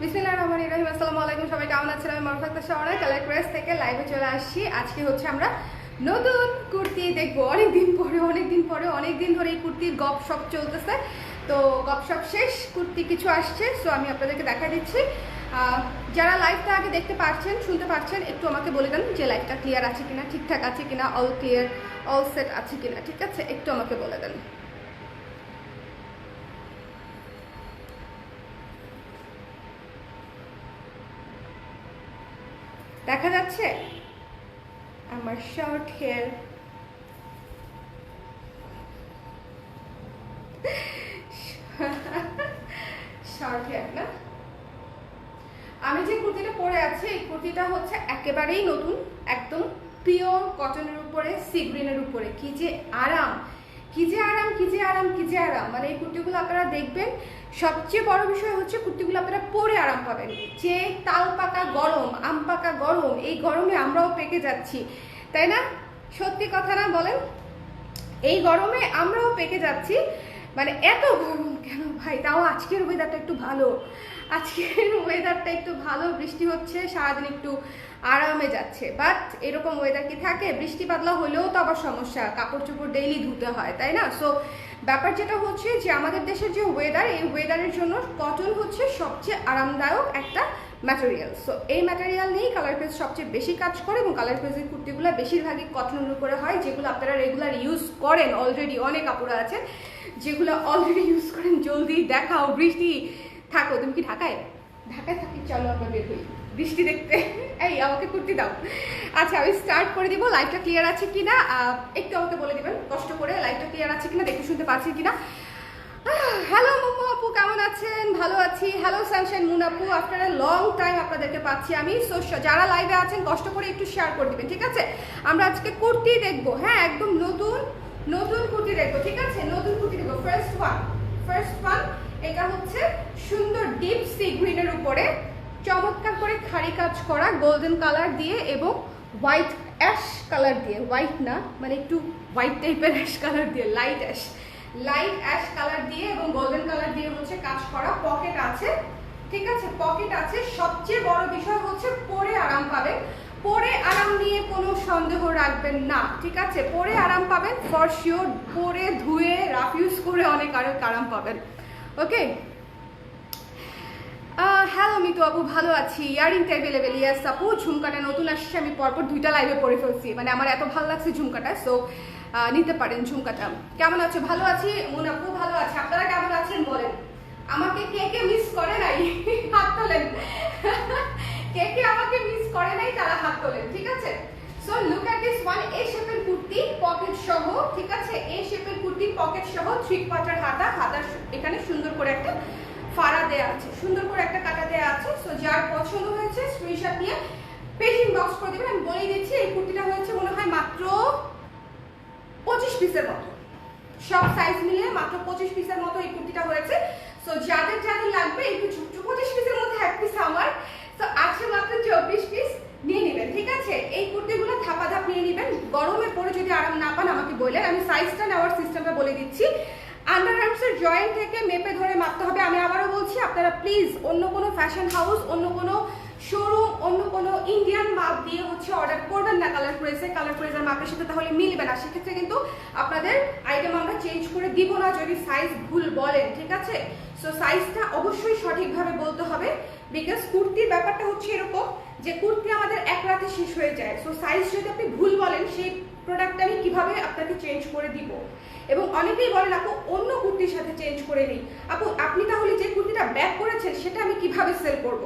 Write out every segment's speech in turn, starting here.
বিসমিল্লাহির রহমানির রহিম। আসসালামু আলাইকুম, সবাই কেমন আছেন? আমি মারুফ আক্তার শাওনা কালার প্রেস থেকে লাইভে চলে আসছি। আজকে হচ্ছে আমরা নতুন কুর্তি দেখবো। অনেকদিন ধরে এই কুর্তির গপশপ চলতেছে। তো গপশপ শেষ, কুর্তি কিছু আসছে, সো আমি আপনাদেরকে দেখা দিচ্ছি। যারা লাইভটা আগে দেখতে পাচ্ছেন, শুনতে পাচ্ছেন, একটু আমাকে বলে দেন যে লাইভটা ক্লিয়ার আছে কিনা, ঠিকঠাক আছে কিনা, অল ক্লিয়ার, অল সেট আছে কিনা, ঠিক আছে? একটু আমাকে বলে দেন। দেখা যাচ্ছে আমার শর্ট হেয়ার? শর্ট হেয়ার না? আমি যে কুর্তিটা পরে আছি, এই কুর্তিটা হচ্ছে একেবারেই নতুন, একদম পিওর কটনের উপরে, সি গ্রিনের উপরে। কি যে আরাম, কি যে আরাম, কি যে আরাম, কি যে আরাম! মানে এই কুর্তিগুলো আপনারা দেখবেন, সবচেয়ে বড় বিষয় হচ্ছে কুর্তিগুলো আপনারা পরে আরাম পাবেন। যে তাল পাকা গরম, আম পাকা গরম, এই গরমে আমরাও পেকে যাচ্ছি, তাই না? সত্যি কথা না বলেন? এই গরমে আমরাও পেকে যাচ্ছি। মানে এত গরম কেন ভাই? তাও আজকের ওয়েদারটা একটু ভালো, বৃষ্টি হচ্ছে, সারাদিন একটু আরামে যাচ্ছে। বাট এরকম ওয়েদার কি থাকে? বৃষ্টি বাদলা হলেও তো আবার সমস্যা, কাপড় চোপড় ডেইলি ধুতে হয়, তাই না? সো ব্যাপার যেটা হচ্ছে যে আমাদের দেশের যে ওয়েদার, এই ওয়েদারের জন্য কটন হচ্ছে সবচেয়ে আরামদায়ক একটা ম্যাটেরিয়াল। সো এই ম্যাটেরিয়াল নিয়েই কালার প্রেস সবচেয়ে বেশি কাজ করে, এবং কালার প্রেসের কুর্তিগুলো বেশিরভাগই কটনের উপরে হয়, যেগুলো আপনারা রেগুলার ইউজ করেন। অলরেডি অনেক কাপড় আছে যেগুলো অলরেডি ইউজ করেন। জলদি দেখাও। বৃষ্টি থাকো, তুমি কি ঢাকায়? ঢাকায় থাকি, চলো আমরা বের হই বৃষ্টি দেখতে। এই আমাকে কুর্তি দাও। আচ্ছা, আমি স্টার্ট করে দিব। লাইভটা ক্লিয়ার আছে কিনা একটু আমাকে বলে দিবেন কষ্ট করে, লাইভটা ক্লিয়ার আছে কিনা, দেখে শুনতে পাচ্ছেন কিনা। হ্যালো মোমো আপু, কেমন আছেন? ভালো আছি। হ্যালো সানশাইন মুন আপু, আফটার আ লং টাইম আপনাদেরকে পাচ্ছি আমি। সো যারা লাইভে আছেন কষ্ট করে একটু শেয়ার করে দিবেন, ঠিক আছে? আমরা আজকে কুর্তি দেখবো, হ্যাঁ, একদম নতুন নতুন কুর্তি দেখবো, ঠিক আছে? নতুন কুর্তি দেখবো। ফার্স্ট ওয়ান, এটা হচ্ছে সুন্দর ডিপ সি গ্রিনের উপরে চমৎকার করে খাড়ি কাজ করা, গোল্ডেন কালার দিয়ে এবং হোয়াইট অ্যাশ কালার দিয়ে, হোয়াইট না মানে একটু হোয়াইট টাইপের অ্যাশ কালার দিয়ে, লাইট অ্যাশ কালার দিয়ে এবং গোল্ডেন কালার দিয়ে হচ্ছে কাজ করা। পকেট আছে, ঠিক আছে? পকেট আছে। সবচেয়ে বড় বিষয় হচ্ছে পরে আরাম পাবেন। পরে আরাম নিয়ে কোনো সন্দেহ রাখবেন না, ঠিক আছে? পরে আরাম পাবেন ফর শিওর। পরে ধুয়ে রাফ ইউজ করে অনেক আরাম পাবেন। ওকে, হ্যালো মিতু আপু, ভালো আছি। ইয়ারিংটা অ্যাভেলেবেল? ইয়াস আপু। ঝুমকাটা নতুন আসছে, আমি পরপর 2টা লাইভে পরে ফেলছি, মানে আমার এত ভালো লাগছে ঝুমকাটা। সো নিতে পারেন ঝুমকাটা। কেমন আছো? ভালো আছি মুন আপু, ভালো আছি। আপনারা কেমন আছেন বলেন? আমাকে কে কে মিস করে নাই হাত তোলেন। কে কে আমাকে মিস করে নাই তারা হাত তোলেন, ঠিক আছে? So look at this one. A শেপের কুর্তি, পকেট সহ, ঠিক আছে? এ শেপের কুর্তি, পকেট সহ, 3/4 হাতার এখানে সুন্দর করে একটা ফাড়া দেয়া আছে, সুন্দর করে একটা কাটা দেয়া আছে। সো যার পছন্দ হয়েছে স্ক্রিনশট নিয়ে পেজ ইনবক্স করে দিবেন। আমি বলেই দিচ্ছি, এই কুর্তিটা হয়েছে মনে হয় মাত্র 25 পিসের মতো, সব সাইজ মিলিয়ে মাত্র 25 পিসের মতো এই কুর্তিটা হয়েছে। সো যাদের লাগবে একটু 25 পিসের মধ্যে 1 পিস আমার, তো আছে মাত্র 24 পিস, নিয়ে নেবেন, ঠিক আছে? এই কুর্তিগুলো ধাপাধাপ নিয়ে নেবেন। গরমে পরে যদি আরাম না পান আমাকে বললেন, আমি সাইজটা নেওয়ার সিস্টেমটা বলে দিচ্ছি। আন্ডার আর্মসের জয়েন্ট থেকে মেপে ধরে মাপতে হবে। আমি আবারও বলছি, আপনারা প্লিজ অন্য কোনো ফ্যাশন হাউস, অন্য কোনো শোরুম, অন্য কোনো ইন্ডিয়ান মাপ দিয়ে হচ্ছে অর্ডার করবেন না কালার প্রেসের মাপের সাথে, তাহলে মিলবে না। সেক্ষেত্রে কিন্তু আপনাদের আইটেম আমরা চেঞ্জ করে দিব না যদি সাইজ ভুল বলেন, ঠিক আছে? সো সাইজটা অবশ্যই সঠিকভাবে বলতে হবে, বিকজ কুর্তির ব্যাপারটা হচ্ছে এরকম যে কুর্তি আমাদের এক রাতে শেষ হয়ে যায়। সো সাইজ যদি আপনি ভুল বলেন, সেই প্রোডাক্ট আমি কিভাবে আপনাকে চেঞ্জ করে দিব? এবং অনেকেই বলেন আপু অন্য কুর্তির সাথে চেঞ্জ করে নিই। আপু আপনি তাহলে যে কুর্তিটা ব্যাক করেছেন সেটা আমি কিভাবে সেল করব?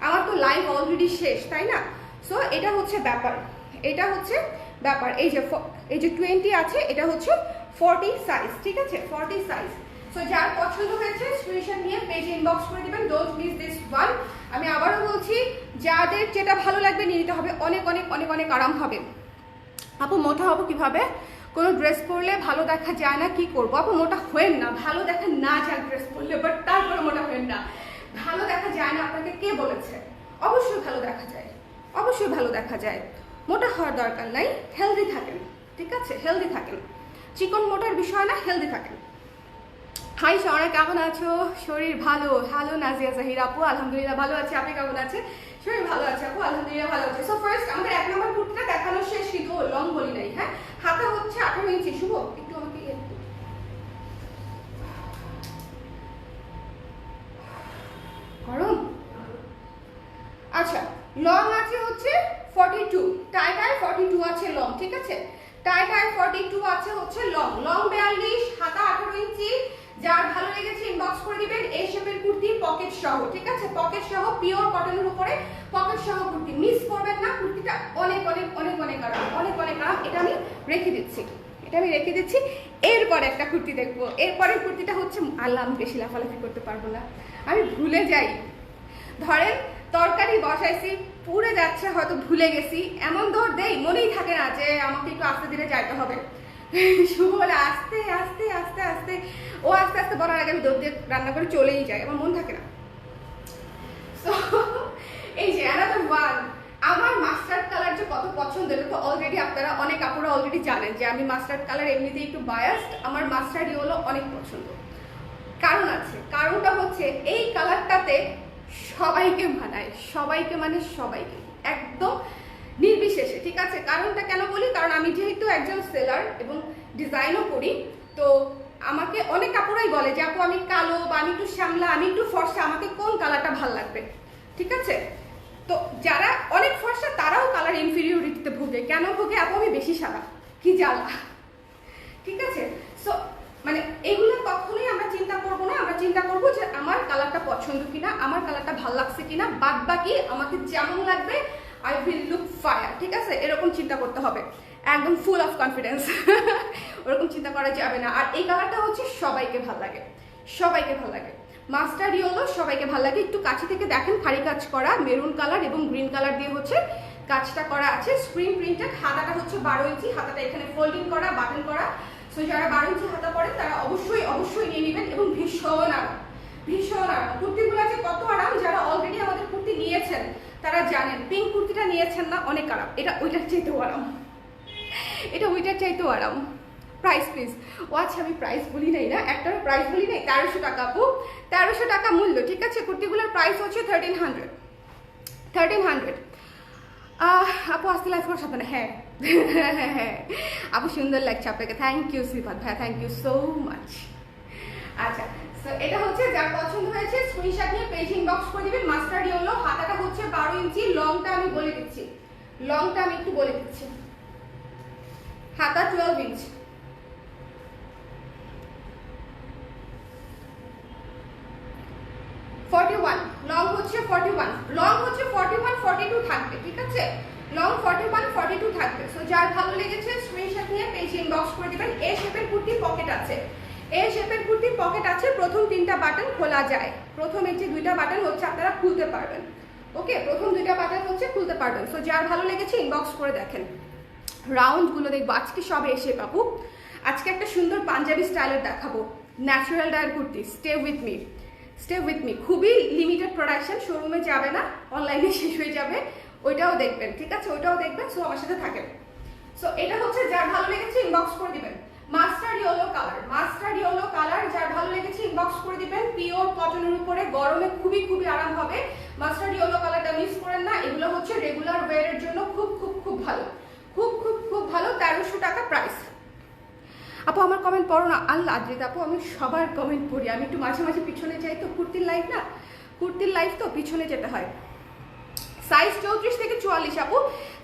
আমার তো লাইভ অলরেডি শেষ, তাই না? সো এটা হচ্ছে ব্যাপার, এই যে 20 আছে, এটা হচ্ছে 40 সাইজ, ঠিক আছে? 40 সাইজ। সো যার পছন্দ হয়েছে স্ক্রিনশট নিয়ে পেজে ইনবক্স করে দিবেন। Don't miss this one. আমি আবারও বলছি, যাদের যেটা ভালো লাগবে নিয়ে নিতে হবে। অনেক অনেক অনেক অনেক আরাম হবে। আপু মোটা হবো কিভাবে? কোনো ড্রেস পরলে ভালো দেখা যায় না, কি করবো? আপু মোটা হয়েন না, ভালো দেখা না যায় ড্রেস পরলে, বাট তারপরে মোটা হয়েন না। ভালো দেখা যায় না আপনাকে কে বলেছে? অবশ্যই ভালো দেখা যায়, অবশ্যই ভালো দেখা যায়। মোটা হওয়ার দরকার নাই, হেলদি থাকেন, ঠিক আছে? হেলদি থাকেন, চিকন মোটার বিষয় না, হেলদি থাকেন। হাই সরা, কেমন আছো? শরীর ভালো? হ্যালো নাজিয়া জাহির আপু, আলহামদুলিল্লাহ ভালো আছে। আপনি কেমন আছেন? শরীর ভালো আছে আপু, আলহামদুলিল্লাহ ভালো আছে। সো ফার্স্ট আমাদের 1 নম্বর কুর্তিটা দেখানো শেষ, কিন্তু লং বলি নাই। হ্যাঁ, হাতা হচ্ছে 18 ইঞ্চি। শুভ একটু আমাকে গরম। আচ্ছা, লং আছে হচ্ছে 42, টাই 42 আছে লং, ঠিক আছে? টাই 42 আছে হচ্ছে লং 42, হাতা 18 ইঞ্চি। যার ভালো লেগেছে ইনবক্স করে দিবেন। এই শেপের কুর্তি পকেট সহ, ঠিক আছে? পকেট সহ, পিওর কটনের উপরে পকেট সহ কুর্তি, মিস করবেন না। কুর্তিটা অনেক অনেক অনেক অনেক আরাম, অনেক অনেক আরাম। এটা আমি রেখে দিচ্ছি। এরপরে একটা কুর্তি দেখবো। এরপরের কুর্তিটা হচ্ছে, আল্লাহ আমি বেশি লাফালাফি করতে পারবো না, আমি ভুলে যাই। ধরেন তরকারি বসাইছি, পুড়ে যাচ্ছে, হয়তো ভুলে গেছি, এমন দৌড় দেই, মনেই থাকে না যে আমাকে একটু আস্তে ধীরে যাইতে হবে। শুভ বলে আস্তে আস্তে আস্তে আস্তে, ও আস্তে আস্তে বলার আগে আমি দৌড় দিয়ে রান্না করে চলেই যাই, আমার মন থাকে না। এই যে অ্যানাদার ওয়ান, আমার মাস্টার্ড কালার যে কত পছন্দ, এটা তো অলরেডি আপনারা অনেক আপুরা অলরেডি জানেন যে আমি মাস্টার্ড কালার এমনিতেই একটু বায়াসড। আমার মাস্টার্ড ইয়েলো অনেক পছন্দ। কারণ আছে, কারণটা হচ্ছে এই কালারটাতে সবাইকে মানায়, সবাইকে মানে সবাইকে, একদম নির্বিশেষে, ঠিক আছে? কারণটা কেন বলি, কারণ আমি যেহেতু একজন সেলার এবং ডিজাইনও করি, তো আমাকে অনেক কাপড়াই বলে যে আপু আমি কালো, বা আমি একটু শ্যামলা, আমি একটু ফর্সা, আমাকে কোন কালারটা ভাল লাগবে, ঠিক আছে? তো যারা অনেক ফর্সা তারাও কালার ইনফিরিয়রিটিতে ভোগে। কেন ভোগে? আপু আমি বেশি সাদা, কি জ্বালা, ঠিক আছে? সো মানে এগুলো কখনোই আমরা চিন্তা করব না। আমরা চিন্তা করবো যে আমার কালারটা পছন্দ কিনা, আমার কালারটা ভালো লাগছে কিনা, বাদ বাকি আমাকে যেমন লাগবে আই উইল লুক ফায়ার, ঠিক আছে? এরকম চিন্তা করতে হবে, একদম ফুল অফ কনফিডেন্স। ওরকম চিন্তা করা যাবে না। আর এই কালারটা হচ্ছে সবাইকে ভালো লাগে, সবাইকে ভালো লাগে। মাস্টার্ড ইয়েলো সবাইকে ভালো লাগে। একটু কাছে থেকে দেখেন, ভারী কাজ করা, মেরুন কালার এবং গ্রিন কালার দিয়ে হচ্ছে কাজটা করা আছে। স্ক্রিন প্রিন্টেড, হাতাটা হচ্ছে 12 ইঞ্চি, হাতাটা এখানে ফোল্ডিং করা, বাটন করা। সো যারা 12 ইঞ্চি হাতা পরেন তারা অবশ্যই অবশ্যই নিয়ে নেবেন। এবং ভীষণ আরাম, ভীষণ আরাম। কুর্তিগুলো আছে কত আরাম, যারা অলরেডি আমাদের কুর্তি নিয়েছেন তারা জানেন। পিঙ্ক কুর্তিটা নিয়েছেন না, অনেক আরাম। এটা ওইটার চাইতেও আরাম, এটা ওইটার চাইতেও আরাম। Price please. ও আচ্ছা, আমি প্রাইস বলি নাই না, একটার প্রাইস বলি নাই। 1300 টাকা আপু, 1300 টাকা মূল্য, ঠিক আছে? কুর্তিগুলোর প্রাইস হচ্ছে 1300। আপু আসতে লাইফ করার সাথে না? হ্যাঁ হ্যাঁ আপু সুন্দর লাগছে আপনাকে, থ্যাংক ইউ শ্রীপাদ ভাইয়া, থ্যাংক ইউ সো মাচ। আচ্ছা, সো এটা হচ্ছে যার পছন্দ হয়েছে স্ক্রিনশট নিয়ে পেজ ইনবক্স করে দিবেন। মাস্টার্ড ইয়েলো, হাতাটা হচ্ছে 12 ইঞ্চি, লংটা আমি বলে দিচ্ছি, লংটা আমি একটু বলে দিচ্ছি। হাতা 12 ইঞ্চি, লং হচ্ছে 41, লং হচ্ছে 41, 42 থাকবে, ঠিক আছে? লং 41, 42 থাকবে। সো যার ভালো লেগেছে স্ক্রিনশট নিয়ে পেজ ইনবক্স করে দিবেন। এ শেপের কুর্তি পকেট আছে, এ শেপের কুর্তি পকেট আছে। প্রথম 3টা বাটন খোলা যায়, প্রথম এই যে 2টা বাটন হচ্ছে আপনারা খুলতে পারবেন। ওকে, প্রথম 2টা বাটন হচ্ছে খুলতে পারবেন। সো যার ভালো লেগেছে ইনবক্স করে দেখেন। রাউন্ডগুলো দেখবো আজকে সব এসে পাবো। আজকে একটা সুন্দর পাঞ্জাবি স্টাইলের দেখাবো, natural dyer kurti. Stay with me, খুবই লিমিটেড প্রোডাকশন, শোরুমে যাবে না, অনলাইনে শেষ হয়ে যাবে। ওইটাও দেখবেন, ঠিক আছে? ওইটাও দেখবেন। সো আমার সাথে থাকেন। সো এটা হচ্ছে যার ভালো লেগেছে ইনবক্স করে দিবেন। মাস্টার্ড ইয়েলো কালার, যার ভালো লেগেছে ইনবক্স করে দিবেন। পিওর কটনের উপরে, গরমে খুবই খুবই আরাম হবে। মাস্টার্ড ইয়েলো কালারটা মিস করেন না। এগুলো হচ্ছে রেগুলার ওয়্যারের জন্য খুব খুব খুব ভালো, খুব খুব খুব ভালো। 1300 টাকা প্রাইস। আপু আমার কমেন্ট পড়ো না? আল্লাহ আদ্রিত আপু, আমি সবার কমেন্ট পড়ি। আমি একটু মাঝে মাঝে পিছনে যাই, তো কুর্তির লাইফ না, কুর্তির লাইফ তো পিছনে যেতে হয়। সাইজ 34 থেকে 44 আপু,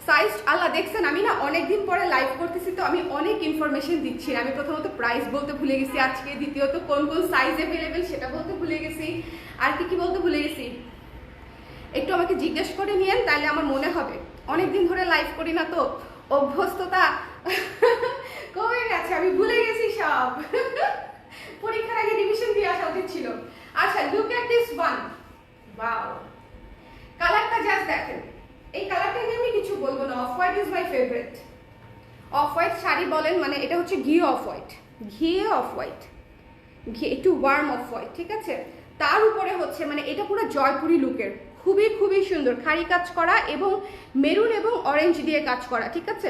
সাইজ আল্লাহ দেখছেন। আমি না অনেকদিন পরে লাইভ করতেছি, তো আমি অনেক ইনফরমেশন দিচ্ছি। আমি প্রথমত প্রাইস বলতে ভুলে গেছি আজকে, দ্বিতীয়ত কোন কোন সাইজ অ্যাভেলেবেল সেটা বলতে ভুলে গেছি, আর কি কি বলতে ভুলে গেছি। একটু আমাকে জিজ্ঞেস করে নিয়েন, তাহলে আমার মনে হবে। অনেকদিন ধরে লাইভ করি না, তো অভ্যস্ততা কমে গেছে, আমি ভুলে গেছি সব। পরীক্ষার আগে রিভিশন দিয়ে আসা উচিত ছিল। আচ্ছা, look at this one, wow, কালারটা জাস্ট দেখেন। এই কালারটা নিয়ে আমি কিছু বলবো না। Off white is my favourite. Off white sari বলেন, মানে এটা হচ্ছে ঘি অফ হোয়াইট, একটু ওয়ার্ম অফ হোয়াইট, ঠিক আছে? তার উপরে হচ্ছে মানে এটা পুরো জয়পুরি লুকের, খুবই খুবই সুন্দর খাড়ি কাজ করা এবং মেরুন এবং অরেঞ্জ দিয়ে কাজ করা, ঠিক আছে?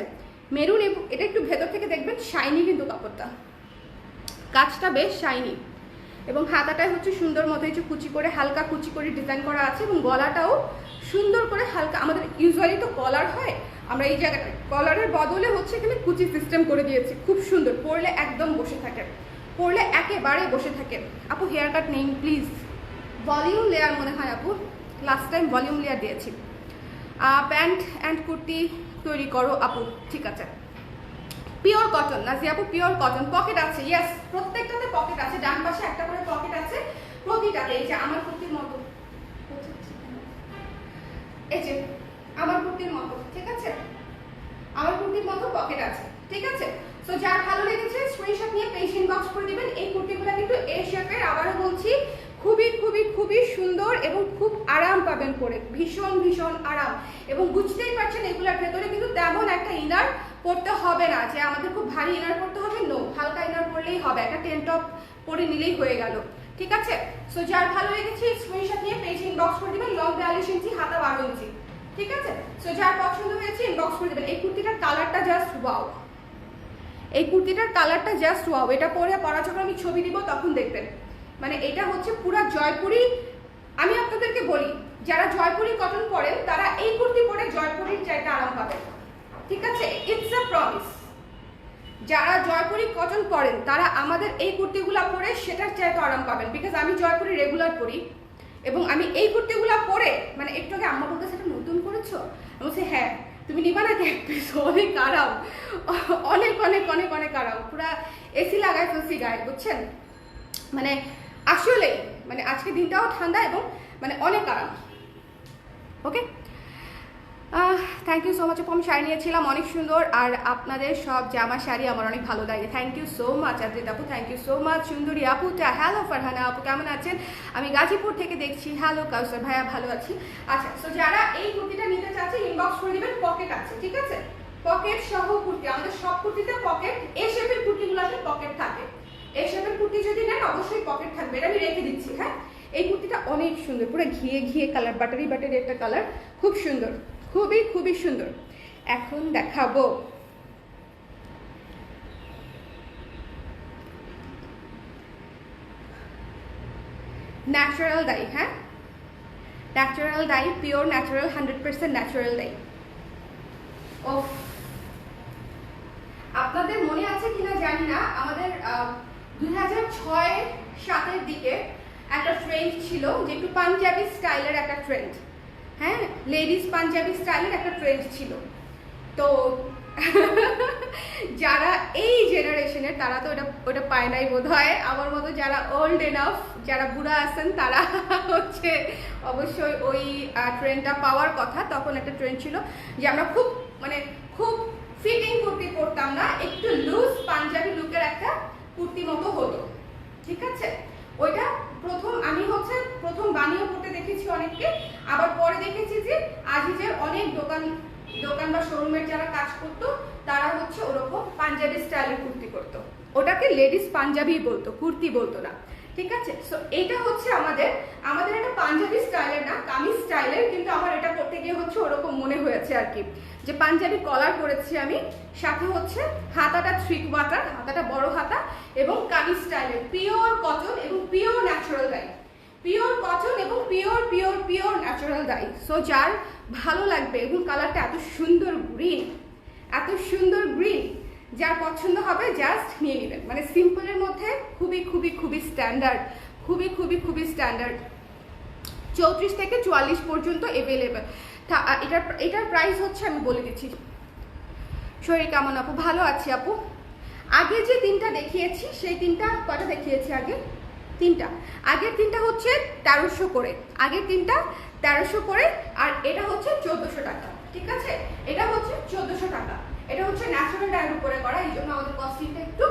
মেরুন এবং এটা একটু ভেতর থেকে দেখবেন শাইনি, কিন্তু কাপড়টা কাজটা বেশ শাইনি, এবং হাতাটায় হচ্ছে সুন্দর মতো এই যে কুচি করে হালকা কুচি করে ডিজাইন করা আছে, এবং গলাটাও সুন্দর করে হালকা, আমাদের ইউজুয়ালি তো কলার হয়, আমরা এই জায়গাটায় কলারের বদলে হচ্ছে এখানে কুচি সিস্টেম করে দিয়েছি, খুব সুন্দর, পরলে একদম বসে থাকে, পরলে একেবারে বসে থাকে। আপু হেয়ার কাট নেই প্লিজ, ভলিউম লেয়ার মনে হয় আপু, লাস্ট টাইম ভলিউম লেয়ার দিয়েছি। প্যান্ট অ্যান্ড কুর্তি তৈরি করো আপু, ঠিক আছে। পিওর কটন নাজি আপু, পিওর কটন, পকেট আছে, ইয়েস প্রত্যেকটাতে পকেট আছে, ডান পাশে একটা করে পকেট আছে প্রতিটাতে, এই যে আমার কুর্তির মতো, এই যে আমার কুর্তির মতো, ঠিক আছে, আমার কুর্তির মতো পকেট আছে, ঠিক আছে। সো যার ভালো লেগেছে স্ক্রিনশট নিয়ে পেজ ইনবক্স করে দিবেন। এই কুর্তিগুলো কিন্তু এ শেপের, আবারও বলছি খুবই খুবই খুবই সুন্দর এবং খুব আরাম পাবেন পরে, ভীষণ ভীষণ আরাম। এবং বুঝতেই পারছেন এগুলোর ভেতরে কিন্তু তেমন একটা ইনার পরতে হবে না যে আমাদের খুব ভারী ইনার পরতে হবে, নো, হালকা ইনার পরলেই হবে, একটা টেন টপ পরে নিলেই হয়ে গেল, ঠিক আছে। সো যার ভালো লেগেছে স্ক্রিনশট নিয়ে পেজ ইনবক্স করে দিবেন। লং 42 ইঞ্চি, হাতা 12 ইঞ্চি, ঠিক আছে। সো যার পছন্দ হয়েছে ইনবক্স করে দিবেন। এই কুর্তিটার কালারটা জাস্ট ওয়াও, এই কুর্তিটার কালারটা জাস্ট ওয়াও। এটা পরে পরা যখন আমি ছবি দিব তখন দেখবেন, মানে এটা হচ্ছে পুরা জয়পুরি। আমি আপনাদেরকে বলি যারা জয়পুরি কটন পরেন তারা এই কুর্তি পরে জয়পুরির চাইতে আরাম পাবেন, ঠিক আছে, ইটস আ প্রমিস। যারা জয়পুরি কটন পরেন তারা আমাদের এই কুর্তিগুলা পরে সেটার চাইতে আরাম পাবেন, বিকজ আমি জয়পুরি রেগুলার পরি এবং আমি এই কুর্তিগুলা পরে, মানে একটু আগে আম্মা বলতে সেটা নতুন করেছো, আমি বলছি হ্যাঁ তুমি নিবা নাকি এক পিস, অনেক আরাম, অনেক অনেক অনেক অনেক আরাম, পুরা এসি লাগায় ফেলছি গায়ে, বুঝছেন, মানে আসলেই মানে আজকে দিনটাও ঠান্ডা এবং মানে অনেক আরাম। ওকে, থ্যাংক ইউ সো মাচ আপু, আমি শাড়ি নিয়েছিলাম অনেক সুন্দর, আর আপনাদের সব জামা শাড়ি আমার অনেক ভালো লাগে, thank you so much Adrit আপু, থ্যাংক ইউ সো মাচ সুন্দরী আপুটা। হ্যালো ফারহানা আপু, কেমন আছেন? আমি গাজীপুর থেকে দেখছি। হ্যালো কাউসার ভাইয়া, ভালো আছি। আচ্ছা, সো যারা এই কুর্তিটা নিতে চাচ্ছে ইনবক্স করে দিবেন, পকেট আছে, ঠিক আছে, পকেট সহ কুর্তি, আমাদের সব কুর্তিতে পকেট, এই শেপের কুর্তিগুলোতে পকেট থাকে, এই শেপের কুর্তি যদি নেন অবশ্যই পকেট থাকবে, এটা আমি রেখে দিচ্ছি। হ্যাঁ, এই কুর্তিটা অনেক সুন্দর, পুরো ঘিয়ে ঘিয়ে কালার, বাটারি বাটারি একটা কালার, খুব সুন্দর, খুবই খুবই সুন্দর। এখন দেখাবো ন্যাচারাল ডাই, হ্যাঁ natural dye, pure natural, 100% natural dye. ও আপনাদের মনে আছে কিনা জানি না, আমাদের 2006-07 দিকে একটা ট্রেন্ড ছিল যে একটু পাঞ্জাবি স্টাইলের একটা ট্রেন্ড, হ্যাঁ লেডিস পাঞ্জাবি স্টাইলের একটা ট্রেন্ড ছিল। তো যারা এই জেনারেশনের তারা তো ওটা পায় নাই বোধ হয়, আমার মতো যারা ওল্ড এনাফ, যারা বুড়া আছেন তারা হচ্ছে অবশ্যই ওই ট্রেন্ডটা পাওয়ার কথা। তখন একটা ট্রেন্ড ছিল যে আমরা খুব মানে খুব ফিটিং কুর্তি পরতাম না, একটু লুজ পাঞ্জাবি লুকের একটা কুর্তি মতো হতো, ঠিক আছে। ওইটা আমি হচ্ছে প্রথম বানিয়ে পড়তে দেখেছি অনেককে, আবার পরে দেখেছি যে আজিজের অনেক দোকান বা শোরুমের যারা কাজ করতো তারা হচ্ছে ওরকম পাঞ্জাবি স্টাইলের কুর্তি করতো, ওটাকে লেডিস পাঞ্জাবি বলতো, কুর্তি বলতো না, ঠিক আছে। সো এটা হচ্ছে আমাদের একটা পাঞ্জাবি স্টাইলের না, কামিজ স্টাইলের, কিন্তু আমার এটা করতে গিয়ে হচ্ছে ওরকম মনে হয়েছে আর কি, যে পাঞ্জাবি কলার করেছি আমি, সাথে হচ্ছে হাতাটা 3/4, হাতাটা বড় হাতা, এবং কামিজ স্টাইলের, পিওর কটন এবং pure natural dye, pure cotton এবং pure pure pure natural dye. So যার ভালো লাগবে, এবং কালারটা এত সুন্দর গ্রিন, এত সুন্দর গ্রিন, যার পছন্দ হবে জাস্ট নিয়ে নেবেন, মানে সিম্পলের মধ্যে খুবই খুবই খুবই স্ট্যান্ডার্ড, খুবই খুবই খুবই স্ট্যান্ডার্ড, 34 থেকে 44 পর্যন্ত অ্যাভেলেবেল। এটার প্রাইস হচ্ছে আমি বলে দিচ্ছি। শরীর কেমন আপু? ভালো আছি আপু। আগে যে তিনটা দেখিয়েছি সেই তিনটা কটা দেখিয়েছি আগে? তিনটা, আগের তিনটা হচ্ছে 1300 করে, আগের তিনটা 1300 করে, আর এটা হচ্ছে 1400 টাকা, ঠিক আছে। এটা হচ্ছে 1400 টাকা, এটা হচ্ছে ন্যাচারাল ডাইয়ের উপরে করা, এই জন্য আমাদের কস্টিংটা একটু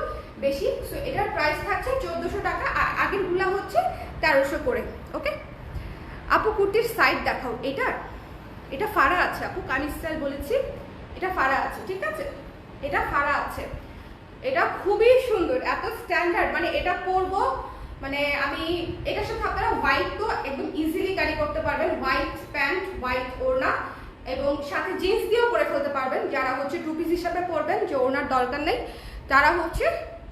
বেশি। সো এটার প্রাইস থাকছে 1400 টাকা, আর আগের গুলা হচ্ছে 1300 করে। ওকে আপু, কুর্তির সাইড দেখাও। এটা ফাড়া আছে আপু, কামিজ স্টাইল বলেছি, এটা ফাড়া আছে, ঠিক আছে, এটা ফাড়া আছে, এটা খুবই সুন্দর, এত স্ট্যান্ডার্ড, মানে এটা পরবো, মানে আমি এটার সাথে আপনারা হোয়াইট তো একদম ইজিলি ক্যারি করতে পারবেন, হোয়াইট প্যান্ট, হোয়াইট ওড়না, এবং সাথে জিন্স দিয়েও পরে ফেলতে পারবেন। যারা হচ্ছে টু পিস হিসাবে পরবেন, যে ওড়নার দরকার নেই, তারা হচ্ছে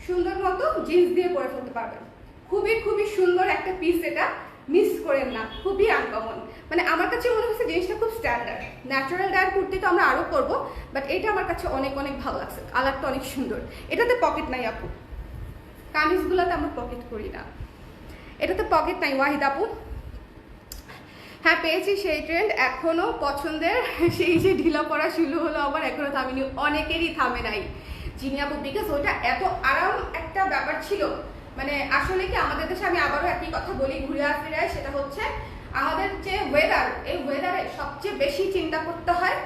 সুন্দর মতো জিন্স দিয়ে পরে ফেলতে পারবেন, খুবই খুবই সুন্দর একটা পিস, এটা মিস করেন না, খুবই আনকমন। মানে আমার কাছে মনে হচ্ছে জিনিসটা খুব স্ট্যান্ডার্ড। ন্যাচারাল ডায়ার কুর্তি তো আমরা আরও করবো, বাট এটা আমার কাছে অনেক অনেক ভালো লাগছে, কালারটা অনেক সুন্দর। এটাতে পকেট নাই আপু, কামিজগুলোতে আমরা পকেট করি না, এটাতে পকেট নাই ওয়াহিদ আপু। হ্যাঁ পেয়েছি সেই ট্রেন্ড, এখনো পছন্দের সেই যে ঢিলা পড়া শুরু হলো আবার, এখনো থামিনি, অনেকেরই থামে নাই জিনি আপু, বিকজ ওটা এত আরাম একটা ব্যাপার ছিল। মানে আসলে কি আমাদের দেশে, আমি আবারও একই কথা বলি ঘুরে ফিরে, সেটা হচ্ছে আমাদের যে ওয়েদার, এই ওয়েদারে সবচেয়ে বেশি চিন্তা করতে হয়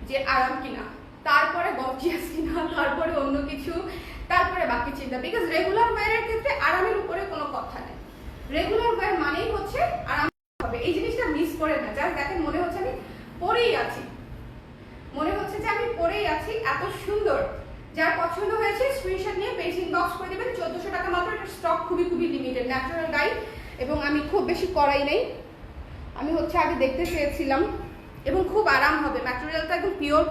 যে আরাম কিনা, তারপরে গর্জিয়াস কিনা, তারপরে অন্য কিছু, তারপরে বাকি চিন্তা। বিকজ রেগুলার ওয়্যারের ক্ষেত্রে আরামের উপরে কোনো কথা নেই, রেগুলার ওয়্যার মানেই হচ্ছে আরাম হবে। এই জিনিসটা মিস করে না, জাস্ট দেখেন মনে হচ্ছে আমি পরেই আছি, মনে হচ্ছে যে আমি পরেই আছি, এত সুন্দর। যার পছন্দ হয়েছে স্ক্রিনশট নিয়ে পেজ ইনবক্স করে দেবেন, 1400 টাকা মাত্র। এটা স্টক খুবই খুবই লিমিটেড, ন্যাচারাল ডাই, এবং আমি খুব বেশি করাই নেই, আমি হচ্ছে আগে দেখতে চেয়েছিলাম, এবং খুব আরাম হবে, ম্যাটেরিয়ালটা একদম পিওর।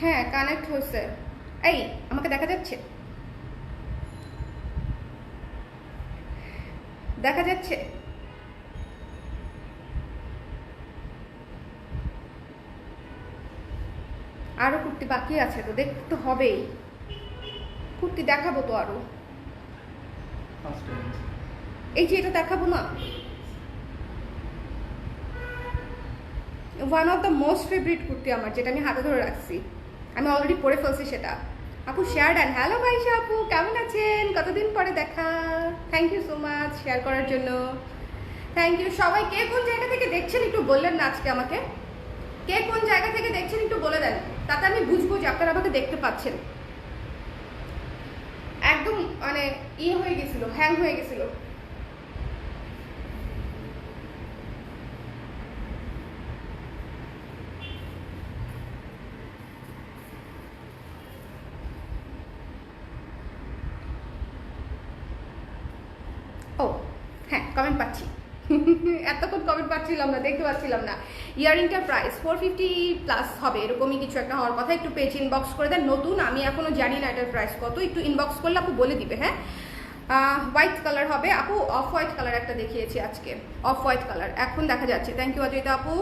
হ্যাঁ কানেক্ট হয়েছে, এই আমাকে দেখা যাচ্ছে, দেখা যাচ্ছে? আরো কুর্তি বাকি আছে তো, দেখতে তো হবেই, কুর্তি দেখাবো তো আরো। এই যে এটা দেখাবো না, one of the most favourite kurti আমার, যেটা আমি হাতে ধরে রাখছি, আমি অলরেডি পরে ফেলছি সেটা। আপু শেয়ার ডান, হ্যালো ভাইসা আপু, কেমন আছেন? কতদিন পরে দেখা, thank you so much share করার জন্য, থ্যাংক ইউ। সবাই কে কোন জায়গা থেকে দেখছেন একটু বললেন না আজকে আমাকে, কে কোন জায়গা থেকে দেখছেন একটু বলে দেন, তাতে আমি বুঝবো যে আপনারা আমাকে দেখতে পাচ্ছেন। একদম মানে ইয়ে হয়ে গেছিল, হ্যাং হয়ে গেছিল। ও হ্যাঁ কমেন্ট পাচ্ছি, এতক্ষণ কমেন্ট পাচ্ছিলাম না, দেখতে পাচ্ছিলাম না। ইয়াররিংটার প্রাইস 450+ হবে, এরকমই কিছু একটা হওয়ার কথা। একটু পেজ ইনবক্স করে দেন, নতুন আমি এখনো জানি না এটার প্রাইস কত, একটু ইনবক্স করলে আপু বলে দিবে। হ্যাঁ হোয়াইট কালার হবে আপু, অফ হোয়াইট কালার একটা দেখিয়েছি আজকে, অফ হোয়াইট কালার এখন দেখা যাচ্ছে। থ্যাংক ইউ অজয়িতা আপু,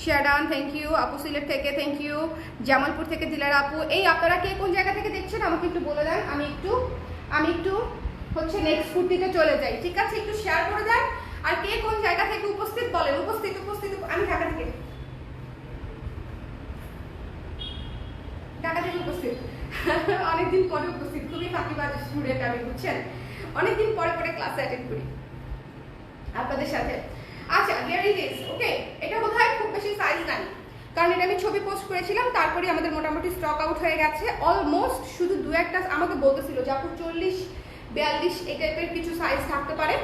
শেয়ারডান থ্যাংক ইউ আপু, সিলেট থেকে থ্যাংক ইউ, জামালপুর থেকে দিলার আপু। এই আপনারা কে কোন জায়গা থেকে দেখছেন আমাকে একটু বলে দেন, আমি একটু হচ্ছে নেক্সট কুর্তিতে চলে যাই, ঠিক আছে? একটু শেয়ার করে দেন। আর কে কোন জায়গা থেকে উপস্থিত বলেন, উপস্থিত উপস্থিত। আমি ঢাকা থেকে উপস্থিত, অনেকদিন পরে উপস্থিত, খুবই ফাঁকিবাজ স্টুডেন্ট আমি, বুঝছেন? অনেকদিন পরে পরে ক্লাসে অ্যাটেন্ড করি আপনাদের সাথে। আচ্ছা হিয়ার ইট ইজ, ওকে। এটা বোধহয় খুব বেশি সাইজ নাই, কারণ এটা আমি ছবি পোস্ট করেছিলাম, তারপরে আমাদের মোটামুটি স্টক আউট হয়ে গেছে অলমোস্ট। শুধু দু একটা আমাকে বলতেছিল যে আপু 40-42 এই টাইপের কিছু সাইজ থাকতে পারে,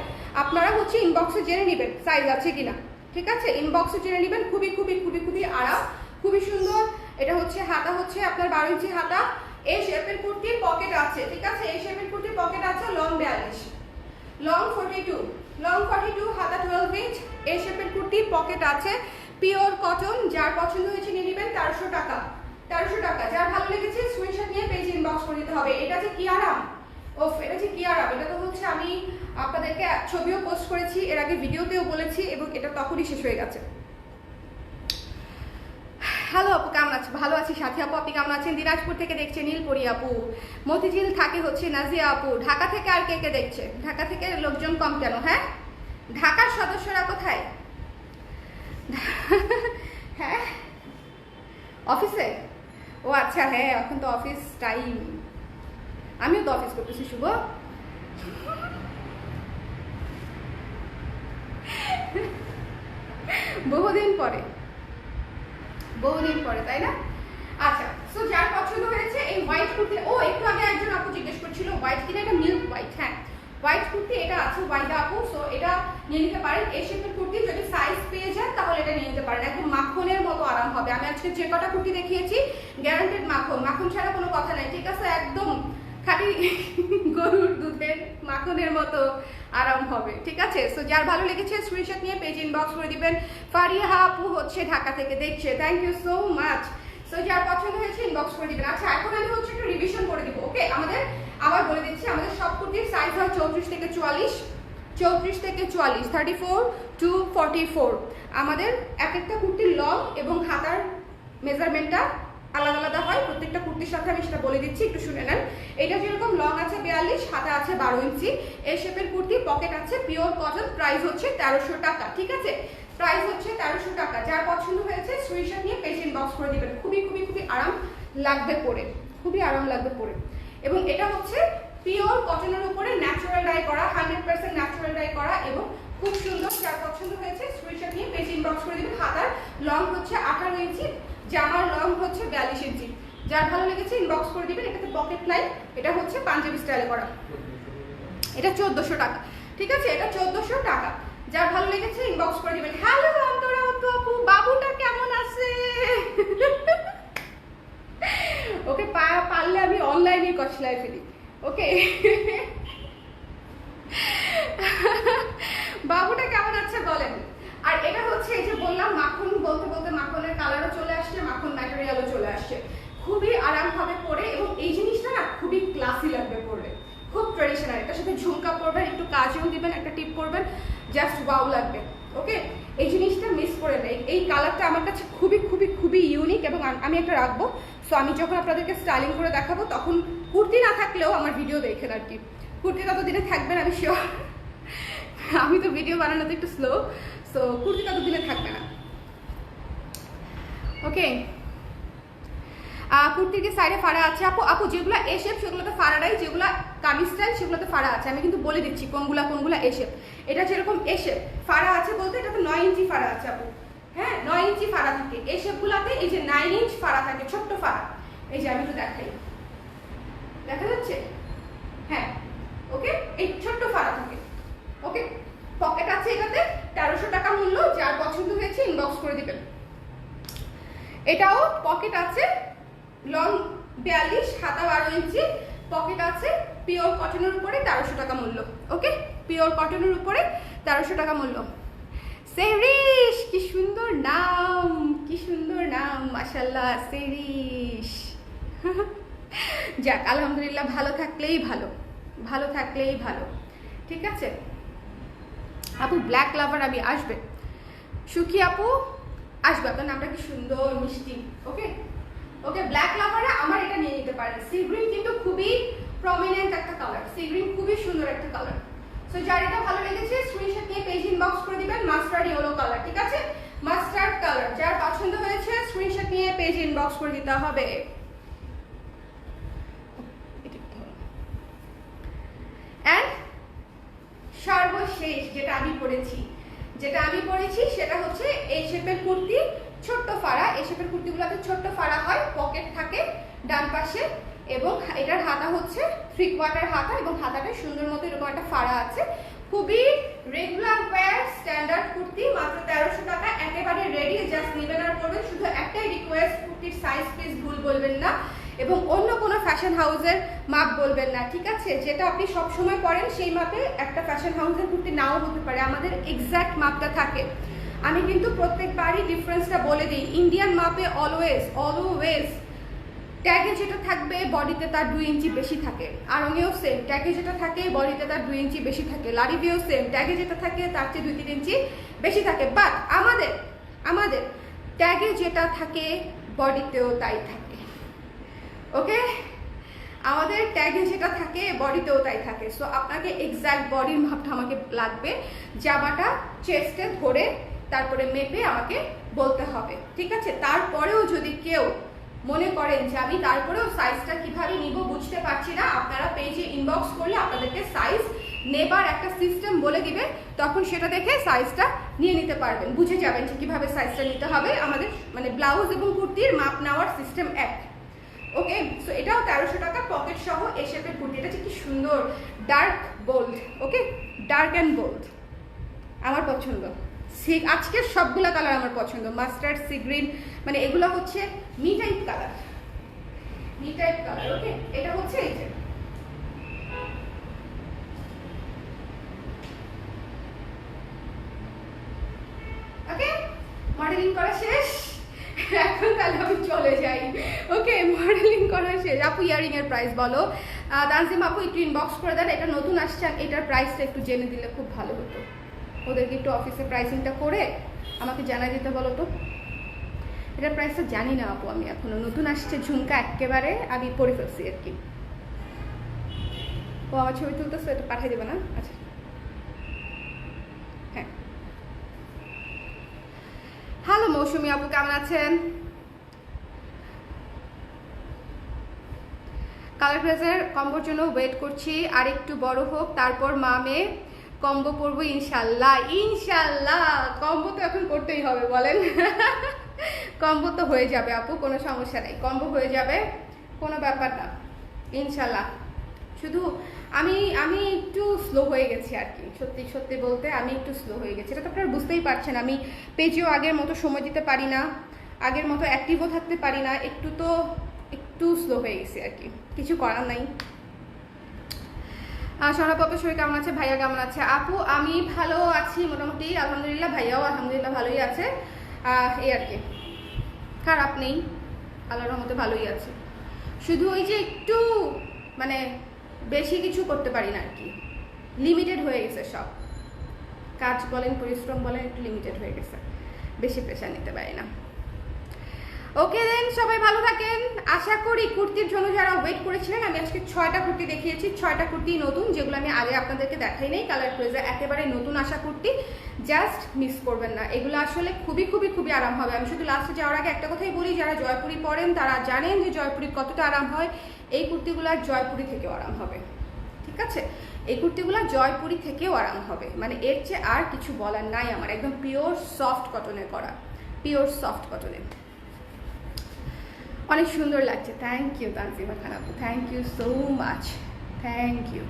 আপনারা হচ্ছে ইনবক্সে জেনে নেবেন সাইজ আছে কিনা, ঠিক আছে? ইনবক্সে জেনে নেবেন। খুবই খুবই খুবই খুবই আরাম, খুবই সুন্দর। এটা হচ্ছে হাতা, হচ্ছে আপনার 12 ইঞ্চি হাতা, এই শেপের কুর্তি, পকেট আছে, ঠিক আছে? এই শেপের কুর্তি পকেট আছে, লং 42, লং 42, হাতা 12 ইঞ্চ, এই শেপের কুর্তি পকেট আছে, পিওর কটন। যার পছন্দ হয়েছে নিয়ে নেবেন, 1300 টাকা, 1300 টাকা। যার ভালো লেগেছে স্ক্রিনশট নিয়ে পেজ ইনবক্স করে দিতে হবে। এটা যে কি আরাম, ওফ, এটা যে কি আরাম। এটা তো হচ্ছে আমি আপনাদেরকে ছবিও পোস্ট করেছি, এর আগে ভিডিওতেও বলেছি, এবং এটা তখনই শেষ হয়ে গেছে। হ্যালো আপু কেমন আছো? ভালো আছি। সাথী আপু আপনি কেমন আছেন? দিনাজপুর থেকে দেখছে নীলপরি আপু, মতিঝিল থাকে হচ্ছে নাজিয়া আপু। ঢাকা থেকে আর কে কে দেখছে? ঢাকা থেকে লোকজন কম কেন? হ্যাঁ ঢাকার সদস্যরা কোথায়? হ্যাঁ অফিসে? ও আচ্ছা, হ্যাঁ এখন তো অফিস টাইম, আমিও তো অফিস করতেছি শুভ। বহুদিন পরে, তাই না? আচ্ছা, সো যার পছন্দ হয়েছে এই হোয়াইট কুর্তি, ও একটু আগে একজন আপু জিজ্ঞেস করছিল হোয়াইট কিনা, এটা মিল্ক হোয়াইট। হ্যাঁ হোয়াইট কুর্তি এটা আছে, হোয়াইট আপু, সো এটা নিয়ে নিতে পারেন। এই শেপের কুর্তি যদি সাইজ পেয়ে যান তাহলে এটা নিয়ে নিতে পারেন, একদম মাখনের মতো আরাম হবে। আমি আজকে যে কটা কুর্তি দেখিয়েছি গ্যারান্টেড মাখন, মাখন ছাড়া কোনো কথা নাই, ঠিক আছে? একদম খাঁটি গরুর দুধের মাখনের মতো আরাম হবে, ঠিক আছে? সো যার ভালো লেগেছে স্ক্রিনশট নিয়ে পেজ ইনবক্স করে দিবেন। ফারিহা আপু হচ্ছে ঢাকা থেকে দেখছে, thank you so much. So যার পছন্দ হয়েছে ইনবক্স করে দিবেন। আচ্ছা এখন আমি হচ্ছে একটু রিভিশন করে দিব, ওকে? আমাদের আবার বলে দিচ্ছি, আমাদের সব কুর্তির সাইজ হয় 34 থেকে 44, 34 থেকে 44, 34 to 44। আমাদের এক একটা কুর্তির লং এবং হাতার মেজারমেন্টটা আলাদা আলাদা হয় প্রত্যেকটা কুর্তির সাথে, আমি সেটা বলে দিচ্ছি, একটু শুনে নেন। এটা যেরকম লং আছে 42, হাতা আছে 12 ইঞ্চি, এই শেপের কুর্তি, পকেট আছে, পিওর কটন, প্রাইস হচ্ছে 1300 টাকা, ঠিক আছে? প্রাইস হচ্ছে 1300 টাকা। যার পছন্দ হয়েছে স্ক্রিনশট নিয়ে পেজ ইনবক্স করে দিবেন। খুবই খুবই খুবই আরাম লাগবে পরে, খুবই আরাম লাগবে পরে। এবং এটা হচ্ছে পিওর কটনের উপরে ন্যাচারাল ডাই করা, 100% ন্যাচারাল ডাই করা এবং খুব সুন্দর। যার পছন্দ হয়েছে স্ক্রিনশট নিয়ে পেজ ইনবক্স করে দিবেন। হাতার লং হচ্ছে 18 ইঞ্চি, জামার লং হচ্ছে 42 ইঞ্চি। যার ভালো লেগেছে ইনবক্স করে দিবেন। এটাতে পকেট নাই, এটা হচ্ছে পাঞ্জাবি স্টাইলে করা, এটা 1400 টাকা, ঠিক আছে? এটা 1400 টাকা। যার ভালো লেগেছে ইনবক্স করে দিবেন। হ্যালো অন্তরা আপু, বাবুটা কেমন আছে? ওকে পারলে আমি অনলাইনে কষলাই ফেলি, ওকে? বাবুটা কেমন আছে বলেন। আর এটা হচ্ছে এই যে বললাম মাখন, বলতে বলতে মাখনের কালারও চলে আসছে, মাখন ম্যাটেরিয়ালও চলে আসছে। খুবই আরাম হবে পরে এবং এই জিনিসটা না খুবই ক্লাসি লাগবে পরে, খুব ট্রেডিশনাল। এটার সাথে ঝুমকা পরবেন, একটু কাজও দিবেন, একটা টিপ করবেন, জাস্ট ওয়াও লাগবে, ওকে? এই জিনিসটা মিস করে নেই। এই কালারটা আমার কাছে খুবই খুবই খুবই ইউনিক এবং আমি একটা রাখবো। সো আমি যখন আপনাদেরকে স্টাইলিং করে দেখাবো তখন কুর্তি না থাকলেও আমার ভিডিও দেখেন আর কি। কুর্তি ততদিনে থাকবেন আমি শিওর, আমি তো ভিডিও বানানোতে একটু স্লো, সো কুর্তি ততদিনে থাকবে না, ওকে? কুর্তির সাইডে ফাড়া আছে আপু। আপু যেগুলো এ শেপ সেগুলোতে ফাড়া নাই, যেগুলো কামিজ স্টাইল সেগুলোতে ফাড়া আছে। আমি কিন্তু বলে দিচ্ছি কোনগুলা কোনগুলা এ শেপ। এটা যেরকম এ শেপ ফাড়া আছে বলতে এটাতে 9 ইঞ্চি ফাড়া আছে আপু, হ্যাঁ 9 ইঞ্চি ফাড়া থাকে। এই শেপগুলোতে এই যে 9 ইঞ্চ ফাড়া থাকে, ছোট্ট ফাড়া। এই যে আমি একটু দেখাই, দেখা যাচ্ছে? হ্যাঁ, ওকে, এই ছোট্ট ফাড়া থাকে, ওকে? পকেট আছে এটাতে, 1300 টাকা মূল্য। যার পছন্দ হয়েছে ইনবক্স করে দিবেন। এটাও পকেট আছে, লং 42, হাতা 12 ইঞ্চি, পকেট আছে, পিওর কটনের উপরে 1300 টাকা মূল্য, ওকে? পিওর কটনের উপরে 1300 টাকা মূল্য। সেরিশ, কি সুন্দর নাম, কি সুন্দর নাম, মাশাআল্লাহ, সেরিশ। যাক আলহামদুলিল্লাহ, ভালো থাকলেই ভালো, ভালো থাকলেই ভালো, ঠিক আছে? আপু ব্ল্যাক লাভার আমি আসবে, সুখী আপু আসবে, আপনার নামটা কি সুন্দর মিষ্টি, ওকে? ওকে, ব্ল্যাক লাভারে আমার এটা নিয়ে নিতে পারেন। সি গ্রিন কিন্তু খুবই প্রমিনেন্ট একটা কালার, সি গ্রিন খুবই সুন্দর একটা কালার। সো যার এটা ভালো লেগেছে স্ক্রিনশট নিয়ে পেজ ইনবক্স করে দিবেন। মাস্টার্ড ইয়েলো কালার, ঠিক আছে? Mustard colour. যার পছন্দ হয়েছে স্ক্রিনশট নিয়ে পেজ ইনবক্স করে দিতে হবে। এন্ড সর্বশেষ যেটা আমি পরেছি সেটা হচ্ছে এই শেপের কুর্তি, ছোট্ট ফাড়া। এই শেপের কুর্তিগুলোতে ছোট্ট ফাড়া হয়, পকেট থাকে ডান পাশে এবং এটার হাতা হচ্ছে 3/4 হাতা এবং হাতাটা সুন্দর মতো এরকম একটা ফাড়া আছে। খুবই রেগুলার ওয়্যার স্ট্যান্ডার্ড কুর্তি, মাত্র 1300 টাকা, একেবারে রেডি। জাস্ট নেবেন আর পরবেন। শুধু একটাই রিকোয়েস্ট, কুর্তির সাইজ প্লিজ ভুল বলবেন না এবং অন্য কোনো ফ্যাশন হাউসের মাপ বলবেন না, ঠিক আছে? যেটা আপনি সব সময় পরেন সেই মাপে একটা ফ্যাশন হাউসের কুর্তি নাও হতে পারে, আমাদের এক্স্যাক্ট মাপটা থাকে। আমি কিন্তু প্রত্যেকবারই ডিফারেন্সটা বলে দিই। ইন্ডিয়ান মাপে অলওয়েজ ট্যাগে যেটা থাকবে বডিতে তার 2 ইঞ্চি বেশি থাকে। আরঙেও সেম, ট্যাগে যেটা থাকে বডিতে তার 2 ইঞ্চি বেশি থাকে। লারিভিও সেম, ট্যাগে যেটা থাকে তার চেয়ে 2-3 ইঞ্চি বেশি থাকে। বাট আমাদের ট্যাগে যেটা থাকে বডিতেও তাই থাকে, ওকে? আমাদের ট্যাগে যেটা থাকে বডিতেও তাই থাকে। সো আপনাকে এক্স্যাক্ট বডির মাপটা আমাকে লাগবে, জামাটা চেস্টে ধরে তারপরে মেপে আমাকে বলতে হবে, ঠিক আছে? তারপরেও যদি কেউ মনে করেন যে আমি তারপরেও সাইজটা কিভাবে নিব বুঝতে পারছি না, আপনারা পেজে ইনবক্স করলে আপনাদেরকে সাইজ নেবার একটা সিস্টেম বলে দিবে, তখন সেটা দেখে সাইজটা নিয়ে নিতে পারবেন, বুঝে যাবেন যে কিভাবে সাইজটা নিতে হবে। আমাদের মানে ব্লাউজ এবং কুর্তির মাপ নেওয়ার সিস্টেম এক, ওকে? সো এটাও 1300 টাকা, পকেট সহ এই শেপের কুর্তি। এটা কি সুন্দর, dark bold, okay? Dark and bold আমার পছন্দ। আজকের সবগুলা কালার আমার পছন্দ, মাস্টার্ড, সি গ্রিন, মানে এগুলো হচ্ছে মি টাইপ কালার, ওকে? এটা হচ্ছে এই যে তাহলে আমি চলে যাই। ওকে, মডেলিং করা শেষ। আপু ইয়ারিং এর প্রাইস বলো। তানজিম আপু একটু ইনবক্স করে দেন, এটা নতুন আসছে, এটার প্রাইসটা একটু জেনে দিলে খুব ভালো হতো। ওদেরকে একটু অফিসে প্রাইসিংটা করে আমাকে জানাই দিতে বলো তো। এটার প্রাইসটা জানি না আপু, আমি এখনো নতুন আসছে ঝুমকা, একেবারে আমি পরে ফেলছি আর কি। ও আমার ছবি তুলতেছে, এটা পাঠিয়ে দেবে না? আচ্ছা হ্যাঁ। হ্যালো মৌসুমী আপু, কেমন আছেন? কালার প্রেজের কম্বোর জন্য ওয়েট করছি, আর একটু বড় হোক, তারপর মামে কম্বো করবো ইনশাল্লাহ। ইনশাল্লাহ কম্বো তো এখন করতেই হবে, বলেন। কম্বো তো হয়ে যাবে আপু, কোনো সমস্যা নেই, কম্বো হয়ে যাবে, কোনো ব্যাপার না ইনশাল্লাহ। শুধু আমি একটু স্লো হয়ে গেছি আর কি, সত্যি সত্যি বলতে আমি একটু স্লো হয়ে গেছি, এটা তো আপনারা বুঝতেই পারছেন। আমি পেজেও আগের মতো সময় দিতে পারি না, আগের মতো অ্যাক্টিভও থাকতে পারি না, একটু স্লো হয়ে গেছি আর কি, কিছু করার নাই। সৌরভ আপু শরীর কেমন আছে? ভাইয়া কেমন আছে? আপু আমি ভালো আছি মোটামুটি আলহামদুলিল্লাহ, ভাইয়াও আলহামদুলিল্লাহ ভালোই আছে, এই আর কি, খারাপ নেই, আল্লাহর রহমতে ভালোই আছে। শুধু ওই যে একটু মানে বেশি কিছু করতে পারি না আর কি, লিমিটেড হয়ে গেছে সব কাজ বলেন, পরিশ্রম বলেন, একটু লিমিটেড হয়ে গেছে, বেশি প্রেশার নিতে পারি না। ওকে দেন, সবাই ভালো থাকেন। আশা করি কুর্তির জন্য যারা ওয়েট করেছিলেন, আমি আজকে 6টা কুর্তি দেখিয়েছি, 6টা কুর্তি নতুন, যেগুলো আমি আগে আপনাদেরকে দেখাই নাই। কালার ক্রেজে একেবারে নতুন আসা কুর্তি, জাস্ট মিস করবেন না, এগুলো আসলে খুবই খুবই খুবই আরাম হবে। আমি শুধু লাস্টে যাওয়ার আগে একটা কথাই বলি, যারা জয়পুরি পরেন তারা জানেন যে জয়পুরি কতটা আরাম হয়, এই কুর্তিগুলো জয়পুরি থেকেও আরাম হবে, ঠিক আছে? এই কুর্তিগুলো জয়পুরি থেকেও আরাম হবে, মানে এর চেয়ে আর কিছু বলার নাই আমার। একদম পিওর সফট কটনের করা, পিওর সফট কটনের, অনেক সুন্দর লাগছে। থ্যাংক ইউ তানজিমা খান আপু, thank you so much, thank you.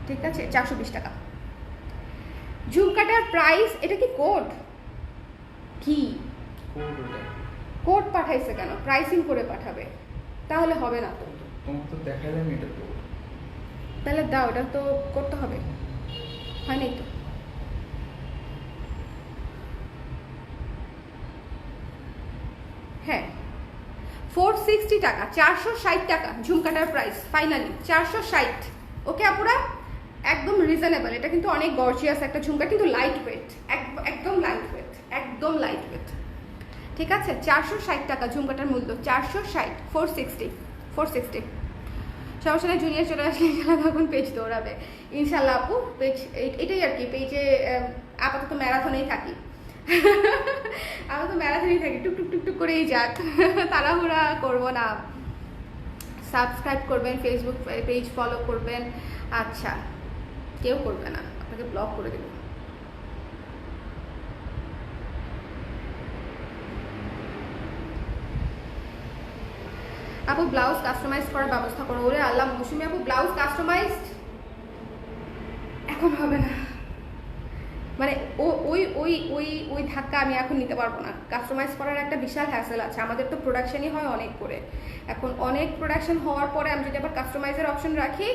ঠিক আছে, 420 টাকা ঝুমকাটার প্রাইস। এটা কি কোড? কি কোড পাঠাইছে কেন? প্রাইসিং করে পাঠাবে, তাহলে হবে না তো? তোমাকে তো দেখালাম এটা তো, তাহলে দাও, এটা তো করতে হবে, হয় নাই তো? হ্যাঁ 460 টাকা, 460 টাকা ঝুমকাটার প্রাইস, ফাইনালি 460। ওকে আপুরা, একদম রিজনেবল। এটা কিন্তু অনেক গর্জিয়াস একটা ঝুমকা, কিন্তু লাইট ওয়েট, একদম লাইট ওয়েট, একদম লাইট ওয়েট, ঠিক আছে? 460 টাকা ঝুমকাটার মূল্য, 460, 460। সমস্যা নেই, জুনিয়র চলে আসলে তখন পেজ দৌড়াবে ইনশাল্লাহ আপু। পেজ এটাই আর কি, পেজে আপাতত ম্যারাথনেই থাকি, আমি তো ম্যারাথনই থাকি, টুক টুক টুক টুক করেই যাক, তাড়াহুড়া করবো না। সাবস্ক্রাইব করবেন, ফেসবুক পেজ ফলো করবেন। আচ্ছা, কেউ করবে না, আপনাকে ব্লক করে দেব। আপু ব্লাউজ কাস্টমাইজ করার ব্যবস্থা করো। ওরে আল্লাহ মৌসুমি আপু, ব্লাউজ কাস্টমাইজড এখন হবে না, মানে ওই ধাক্কা আমি এখন নিতে পারবো না। কাস্টমাইজ করার একটা বিশাল হ্যাসেল আছে, আমাদের তো প্রোডাকশনই হয় অনেক করে, এখন অনেক প্রোডাকশন হওয়ার পরে আমি যদি আবার কাস্টমাইজের অপশন রাখি,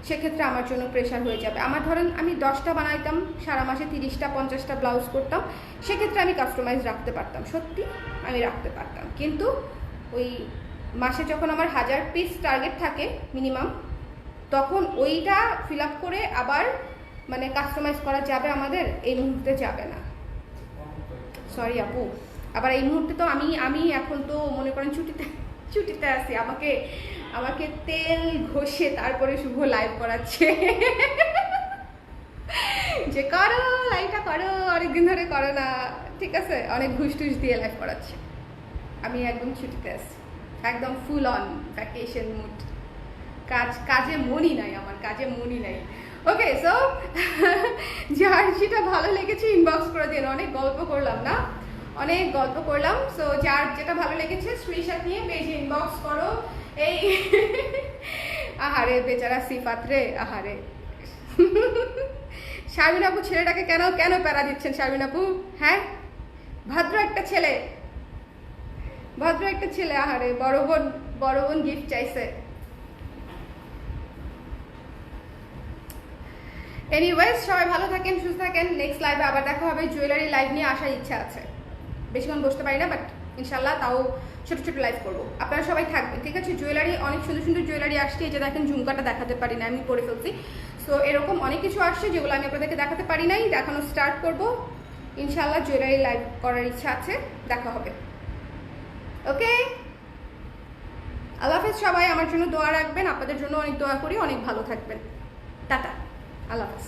সেক্ষেত্রে আমার জন্য প্রেশার হয়ে যাবে। আমার ধরেন আমি 10টা বানাইতাম, সারা মাসে 30টা 50টা ব্লাউজ করতাম, সেক্ষেত্রে আমি কাস্টমাইজ রাখতে পারতাম, সত্যি আমি রাখতে পারতাম। কিন্তু ওই মাসে যখন আমার 1000 পিস টার্গেট থাকে মিনিমাম, তখন ওইটা ফিল আপ করে আবার মানে কাস্টমাইজ করা যাবে আমাদের, এই মুহূর্তে যাবে না, সরি আপু। আবার এই মুহূর্তে তো আমি এখন তো মনে করেন ছুটিতে আছি, আমাকে তেল ঘষে তারপরে শুভ লাইভ করাচ্ছে, যে করো লাইভটা করো, অনেকদিন ধরে করো না, ঠিক আছে? অনেক ঘুষ টুস দিয়ে লাইভ করাচ্ছে। আমি একদম ছুটিতে আছি, একদম ফুল অন ভ্যাকেশন মুড, কাজে মনই নাই, আমার কাজে মনই নাই। ওকে, সো যার যেটা ভালো লেগেছে ইনবক্স করে দিন। অনেক গল্প করলাম না, অনেক গল্প করলাম। সো যার যেটা ভালো লেগেছে স্ক্রিনশট নিয়ে পেজে ইনবক্স করো। এই আহারে বেচারা সিফাত রে, আহারে। শারমিন আপু ছেলেটাকে কেন প্যারা দিচ্ছেন শারমিন আপু? হ্যাঁ, ভদ্র একটা ছেলে, আহারে বড় বোন গিফট চাইছে। এনিওয়েজ, সবাই ভালো থাকেন, সুস্থ থাকেন। নেক্সট লাইভে আবার দেখা হবে। জুয়েলারি লাইভ নিয়ে আসার ইচ্ছা আছে, বেশিক্ষণ বসতে পারি না, বাট ইনশাল্লাহ তাও ছোট ছোট লাইভ করবো, আপনারা সবাই থাকবেন, ঠিক আছে? জুয়েলারি অনেক সুন্দর সুন্দর জুয়েলারি আসছে, এই যে দেখেন ঝুমকাটা দেখাতে পারি না, আমি পরে ফেলছি। সো এরকম অনেক কিছু আসছে যেগুলো আমি আপনাদেরকে দেখাতে পারি নাই, দেখানো স্টার্ট করবো ইনশাল্লাহ। জুয়েলারি লাইভ করার ইচ্ছা আছে, দেখা হবে। ওকে, আল্লাহ হাফেজ সবাই, আমার জন্য দোয়া রাখবেন, আপনাদের জন্য অনেক দোয়া করি, অনেক ভালো থাকবেন। টাটা, আল্লাহ হাফেজ।